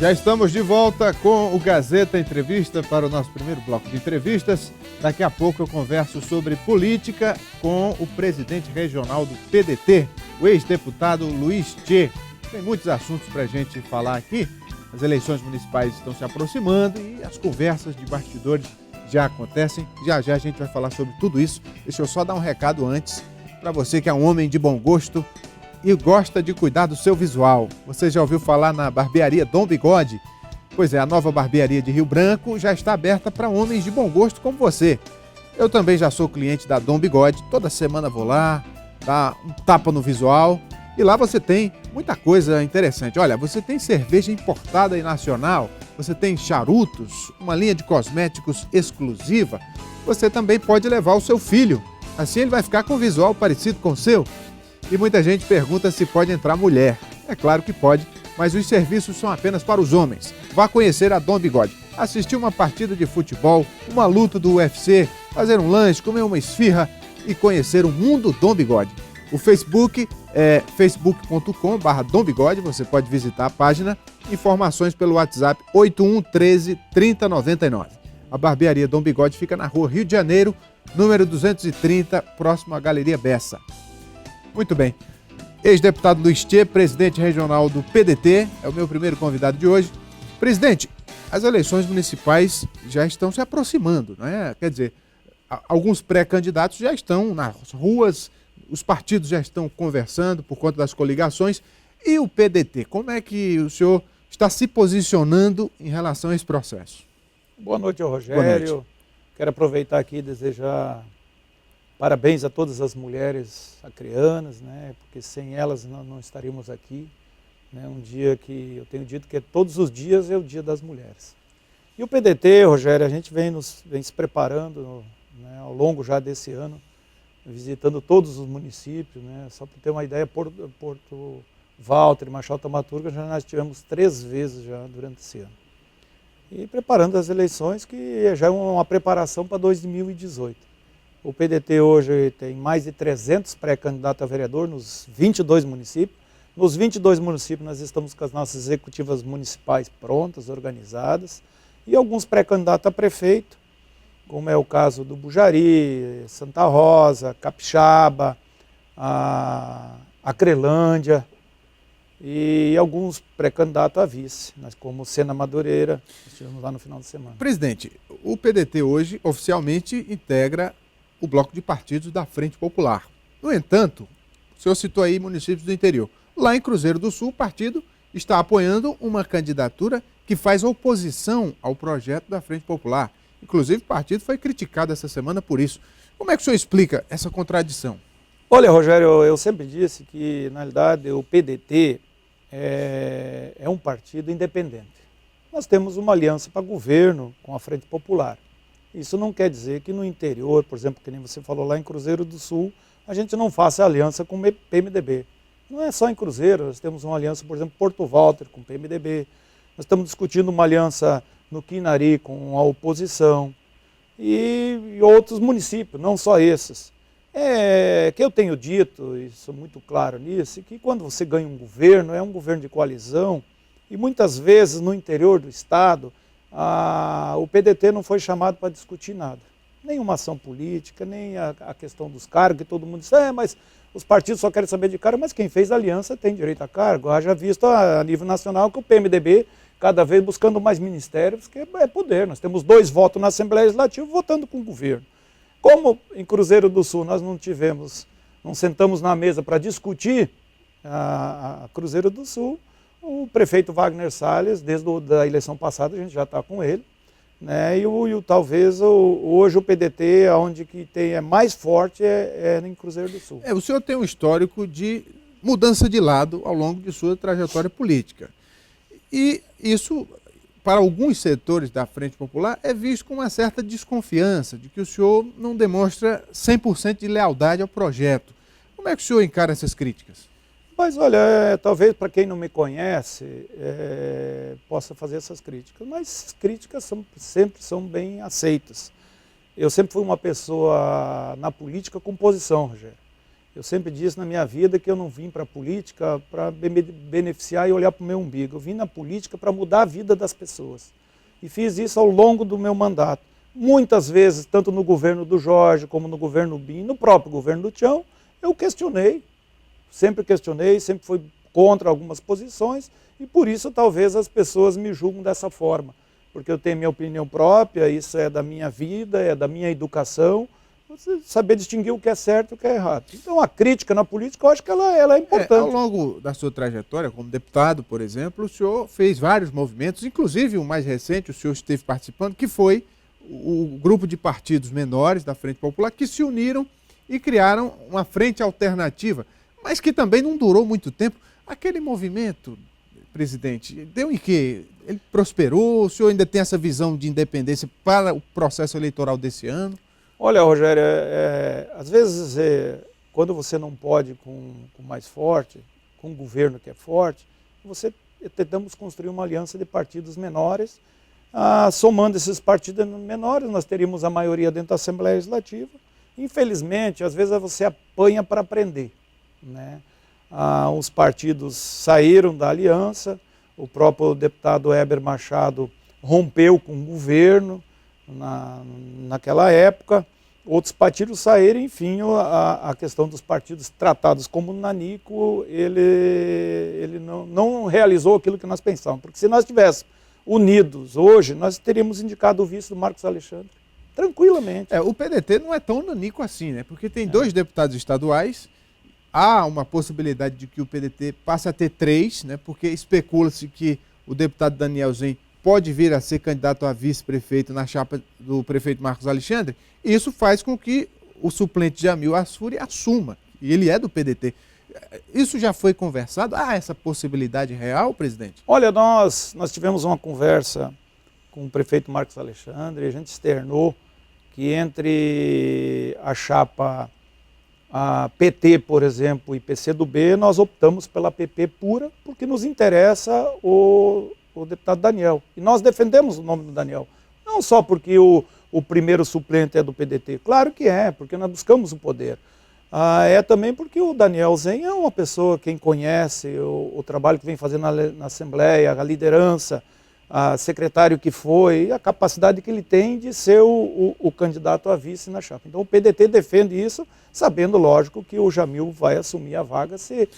Já estamos de volta com o Gazeta Entrevista para o nosso primeiro bloco de entrevistas. Daqui a pouco eu converso sobre política com o presidente regional do PDT, o ex-deputado Luiz Tchê. Tem muitos assuntos para a gente falar aqui. As eleições municipais estão se aproximando e as conversas de bastidores já acontecem. Já já a gente vai falar sobre tudo isso. Deixa eu só dar um recado antes para você que é um homem de bom gosto e gosta de cuidar do seu visual. Você já ouviu falar na barbearia Dom Bigode? Pois é, a nova barbearia de Rio Branco já está aberta para homens de bom gosto como você. Eu também já sou cliente da Dom Bigode, toda semana vou lá, dar um tapa no visual e lá você tem muita coisa interessante. Olha, você tem cerveja importada e nacional, você tem charutos, uma linha de cosméticos exclusiva, você também pode levar o seu filho, assim ele vai ficar com um visual parecido com o seu. E muita gente pergunta se pode entrar mulher. É claro que pode, mas os serviços são apenas para os homens. Vá conhecer a Dom Bigode, assistir uma partida de futebol, uma luta do UFC, fazer um lanche, comer uma esfirra e conhecer o mundo Dom Bigode. O Facebook é facebook.com/dombigode, você pode visitar a página. Informações pelo WhatsApp 8113-3099. A barbearia Dom Bigode fica na rua Rio de Janeiro, número 230, próximo à Galeria Bessa. Muito bem. Ex-deputado Luiz Tchê, presidente regional do PDT, é o meu primeiro convidado de hoje. Presidente, as eleições municipais já estão se aproximando, não é? Quer dizer, alguns pré-candidatos já estão nas ruas, os partidos já estão conversando por conta das coligações. E o PDT, como é que o senhor está se posicionando em relação a esse processo? Boa noite, Rogério. Boa noite. Quero aproveitar aqui e desejar parabéns a todas as mulheres acreanas, né? Porque sem elas não estaríamos aqui. Né? Um dia que eu tenho dito que todos os dias é o Dia das Mulheres. E o PDT, Rogério, a gente vem se preparando, né, ao longo já desse ano, visitando todos os municípios, né? Só para ter uma ideia, Porto Walter e Marechal Thaumaturga nós tivemos 3 vezes já durante esse ano. E preparando as eleições, que já é uma preparação para 2018. O PDT hoje tem mais de 300 pré-candidatos a vereador nos 22 municípios. Nos 22 municípios nós estamos com as nossas executivas municipais prontas, organizadas, e alguns pré-candidatos a prefeito, como é o caso do Bujari, Santa Rosa, Capixaba, Acrelândia, e alguns pré-candidatos a vice, como Sena Madureira, estivemos lá no final de semana. Presidente, o PDT hoje oficialmente integra o bloco de partidos da Frente Popular. No entanto, o senhor citou aí municípios do interior. Lá em Cruzeiro do Sul, o partido está apoiando uma candidatura que faz oposição ao projeto da Frente Popular. Inclusive, o partido foi criticado essa semana por isso. Como é que o senhor explica essa contradição? Olha, Rogério, eu sempre disse que, na realidade, o PDT é um partido independente. Nós temos uma aliança para governo com a Frente Popular. Isso não quer dizer que no interior, por exemplo, que nem você falou lá em Cruzeiro do Sul, a gente não faça aliança com o PMDB. Não é só em Cruzeiro, nós temos uma aliança, por exemplo, Porto Walter com o PMDB. Nós estamos discutindo uma aliança no Quinari com a oposição e outros municípios, não só esses. Que eu tenho dito, e sou muito claro nisso, que quando você ganha um governo, é um governo de coalizão, e muitas vezes no interior do estado, o PDT não foi chamado para discutir nada. Nenhuma ação política, nem a questão dos cargos, que todo mundo diz, mas os partidos só querem saber de cargo, mas quem fez aliança tem direito a cargo. Haja visto a nível nacional que o PMDB, cada vez buscando mais ministérios, que é poder. Nós temos 2 votos na Assembleia Legislativa votando com o governo. Como em Cruzeiro do Sul nós não sentamos na mesa para discutir a Cruzeiro do Sul, o prefeito Wagner Salles, desde a eleição passada, a gente já está com ele, né? Talvez hoje o PDT, onde que é mais forte, é em Cruzeiro do Sul. O senhor tem um histórico de mudança de lado ao longo de sua trajetória política. E isso, para alguns setores da Frente Popular, é visto com uma certa desconfiança de que o senhor não demonstra 100% de lealdade ao projeto. Como é que o senhor encara essas críticas? Mas olha, talvez para quem não me conhece possa fazer essas críticas, mas críticas sempre são bem aceitas. Eu sempre fui uma pessoa na política com posição, Rogério. Eu sempre disse na minha vida que eu não vim para a política para me beneficiar e olhar para o meu umbigo. Eu vim na política para mudar a vida das pessoas. E fiz isso ao longo do meu mandato. Muitas vezes, tanto no governo do Jorge, como no governo BIM, no próprio governo do Tião, eu questionei, sempre fui contra algumas posições, e por isso talvez as pessoas me julgam dessa forma. Porque eu tenho minha opinião própria, isso é da minha vida, é da minha educação, você saber distinguir o que é certo e o que é errado. Então a crítica na política, eu acho que ela é importante. Ao longo da sua trajetória como deputado, por exemplo, o senhor fez vários movimentos, inclusive o mais recente, o senhor esteve participando, que foi o grupo de partidos menores da Frente Popular que se uniram e criaram uma frente alternativa, mas que também não durou muito tempo. Aquele movimento, presidente, deu em quê? Ele prosperou? O senhor ainda tem essa visão de independência para o processo eleitoral desse ano? Olha, Rogério, às vezes quando você não pode com mais forte, com um governo que é forte, tentamos construir uma aliança de partidos menores. Somando esses partidos menores, nós teríamos a maioria dentro da Assembleia Legislativa. Infelizmente, às vezes você apanha para aprender, né? Os partidos saíram da aliança, o próprio deputado Heber Machado rompeu com o governo naquela época, outros partidos saíram, enfim, a questão dos partidos tratados como nanico, ele não realizou aquilo que nós pensávamos, porque se nós tivéssemos unidos hoje, nós teríamos indicado o vice do Marcos Alexandre, tranquilamente. O PDT não é tão nanico assim, né? Porque tem 2 deputados estaduais, há uma possibilidade de que o PDT passe a ter 3, né? Porque especula-se que o deputado Daniel Zen pode vir a ser candidato a vice-prefeito na chapa do prefeito Marcos Alexandre, e isso faz com que o suplente Jamil Asfuri assuma, e ele é do PDT. Isso já foi conversado? Há essa possibilidade real, presidente? Olha, nós tivemos uma conversa com o prefeito Marcos Alexandre, a gente externou que entre a chapa PT, por exemplo, e PCdoB, nós optamos pela PP pura, porque nos interessa o deputado Daniel. E nós defendemos o nome do Daniel. Não só porque o primeiro suplente é do PDT, claro que é, porque nós buscamos o poder. É também porque o Daniel Zen é uma pessoa, quem conhece o trabalho que vem fazendo na Assembleia, a liderança, a secretário que foi, a capacidade que ele tem de ser o candidato a vice na chapa. Então o PDT defende isso, sabendo, lógico, que o Jamil vai assumir a vaga se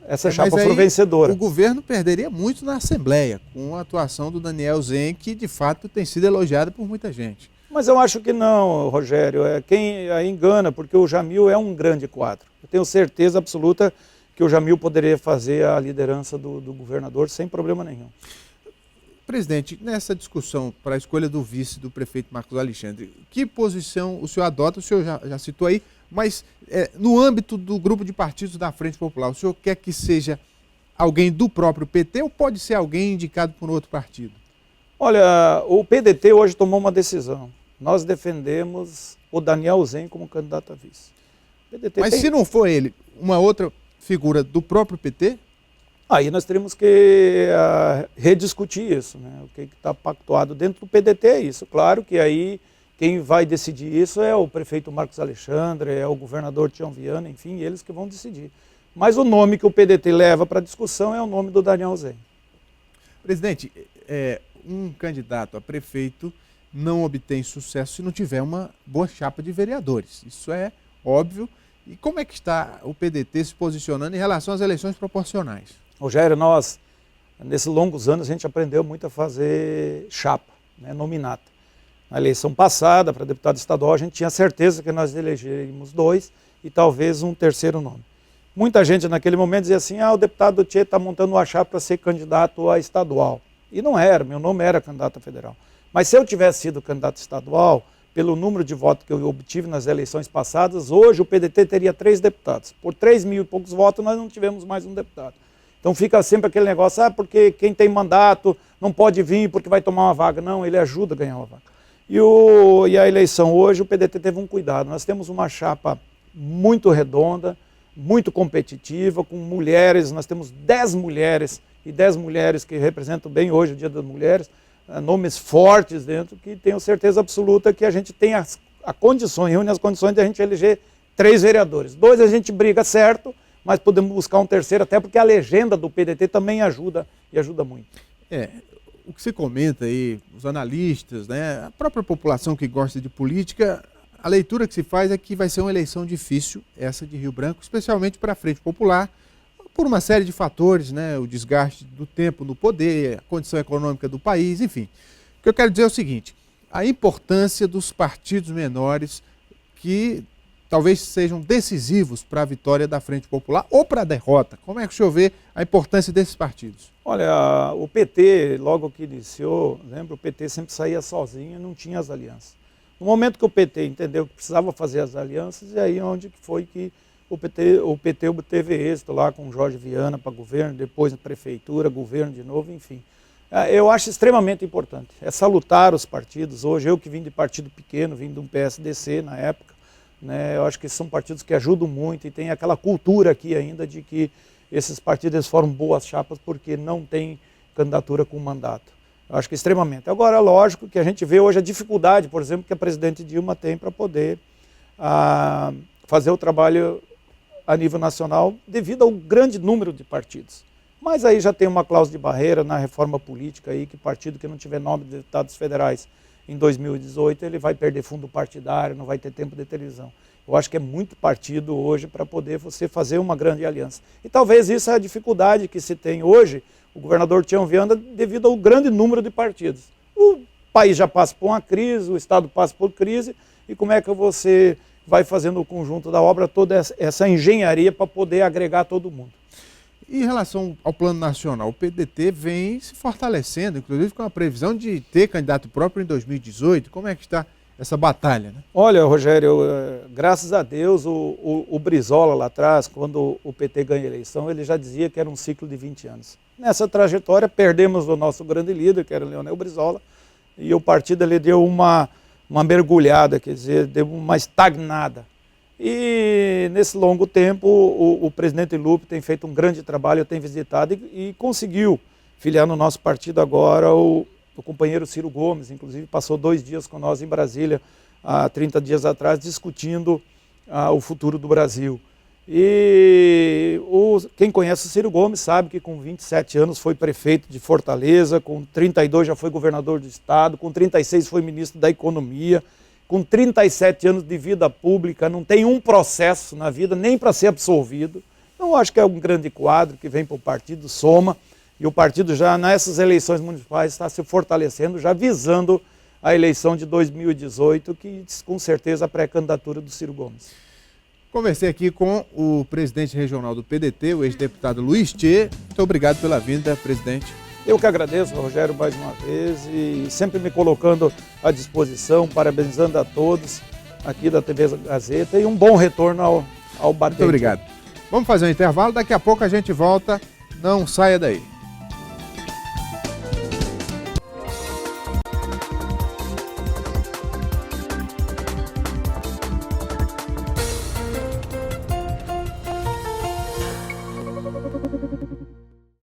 essa chapa for vencedora. O governo perderia muito na Assembleia, com a atuação do Daniel Zen, que de fato tem sido elogiada por muita gente. Mas eu acho que não, Rogério, quem engana, porque o Jamil é um grande quadro. Eu tenho certeza absoluta que o Jamil poderia fazer a liderança do governador sem problema nenhum. Presidente, nessa discussão para a escolha do vice do prefeito Marcos Alexandre, que posição o senhor adota? O senhor já citou aí, mas no âmbito do grupo de partidos da Frente Popular, o senhor quer que seja alguém do próprio PT ou pode ser alguém indicado por outro partido? Olha, o PDT hoje tomou uma decisão. Nós defendemos o Daniel Zen como candidato a vice. Mas se não for ele, uma outra figura do próprio PT? Aí nós teríamos que rediscutir isso, né? O que está pactuado dentro do PDT é isso. Claro que aí quem vai decidir isso é o prefeito Marcos Alexandre, é o governador Tião Viana, enfim, eles que vão decidir. Mas o nome que o PDT leva para a discussão é o nome do Daniel Zen. Presidente, um candidato a prefeito não obtém sucesso se não tiver uma boa chapa de vereadores. Isso é óbvio. E como é que está o PDT se posicionando em relação às eleições proporcionais? Rogério, nesses longos anos, a gente aprendeu muito a fazer chapa, né, nominata. Na eleição passada, para deputado estadual, a gente tinha certeza que nós elegeríamos 2 e talvez um terceiro nome. Muita gente naquele momento dizia assim, o deputado Tchê está montando uma chapa para ser candidato a estadual. E não era, meu nome era candidato a federal. Mas se eu tivesse sido candidato estadual, pelo número de votos que eu obtive nas eleições passadas, hoje o PDT teria 3 deputados. Por 3.000 e poucos votos, nós não tivemos mais um deputado. Então fica sempre aquele negócio, porque quem tem mandato não pode vir porque vai tomar uma vaga. Não, ele ajuda a ganhar uma vaga. E a eleição hoje, o PDT teve um cuidado. Nós temos uma chapa muito redonda, muito competitiva, com mulheres. Nós temos 10 mulheres, e 10 mulheres que representam bem hoje o Dia das Mulheres, nomes fortes dentro, que tenho certeza absoluta que a gente tem as condições, reúne as condições de a gente eleger 3 vereadores. 2 a gente briga certo, mas podemos buscar um terceiro, até porque a legenda do PDT também ajuda, e ajuda muito. O que se comenta aí, os analistas, né, a própria população que gosta de política, a leitura que se faz é que vai ser uma eleição difícil, essa de Rio Branco, especialmente para a Frente Popular, por uma série de fatores, né, o desgaste do tempo no poder, a condição econômica do país, enfim. O que eu quero dizer é o seguinte, a importância dos partidos menores que talvez sejam decisivos para a vitória da Frente Popular ou para a derrota. Como é que o senhor vê a importância desses partidos? Olha, o PT, logo que iniciou, lembra, o PT sempre saía sozinho e não tinha as alianças. No momento que o PT entendeu que precisava fazer as alianças, e aí onde foi que o PT obteve êxito lá com o Jorge Viana para governo, depois na prefeitura, governo de novo, enfim. Eu acho extremamente importante. É salutar os partidos. Hoje, eu que vim de partido pequeno, vim de um PSDC na época, né, eu acho que são partidos que ajudam muito e tem aquela cultura aqui ainda de que esses partidos formam boas chapas porque não tem candidatura com mandato. Eu acho que extremamente. Agora, lógico que a gente vê hoje a dificuldade, por exemplo, que a presidente Dilma tem para poder fazer o trabalho a nível nacional devido ao grande número de partidos. Mas aí já tem uma cláusula de barreira na reforma política aí, que partido que não tiver nome de deputados federais em 2018, ele vai perder fundo partidário, não vai ter tempo de televisão. Eu acho que é muito partido hoje para poder você fazer uma grande aliança. E talvez isso é a dificuldade que se tem hoje, o governador Tião Viana, devido ao grande número de partidos. O país já passa por uma crise, o Estado passa por crise, e como é que você vai fazendo o conjunto da obra, toda essa engenharia para poder agregar todo mundo? E em relação ao plano nacional, o PDT vem se fortalecendo, inclusive com a previsão de ter candidato próprio em 2018. Como é que está essa batalha, né? Olha, Rogério, graças a Deus, o Brizola lá atrás, quando o PT ganha a eleição, ele já dizia que era um ciclo de 20 anos. Nessa trajetória, perdemos o nosso grande líder, que era o Leonel Brizola, e o partido ele deu uma mergulhada, quer dizer, deu uma estagnada. E nesse longo tempo, o presidente Lupe tem feito um grande trabalho, tem visitado e conseguiu filiar no nosso partido agora o companheiro Ciro Gomes, inclusive passou 2 dias com nós em Brasília, há 30 dias atrás, discutindo o futuro do Brasil. E quem conhece o Ciro Gomes sabe que com 27 anos foi prefeito de Fortaleza, com 32 já foi governador do estado, com 36 foi ministro da Economia, com 37 anos de vida pública, não tem um processo na vida nem para ser absolvido. Então, acho que é um grande quadro que vem para o partido, soma, e o partido já nessas eleições municipais está se fortalecendo, já visando a eleição de 2018, que com certeza a pré-candidatura do Ciro Gomes. Conversei aqui com o presidente regional do PDT, o ex-deputado Luiz Tchê. Muito obrigado pela vinda, presidente. Eu que agradeço, Rogério, mais uma vez, e sempre me colocando à disposição, parabenizando a todos aqui da TV Gazeta, e um bom retorno ao batente. Muito obrigado. Vamos fazer um intervalo, daqui a pouco a gente volta, não saia daí.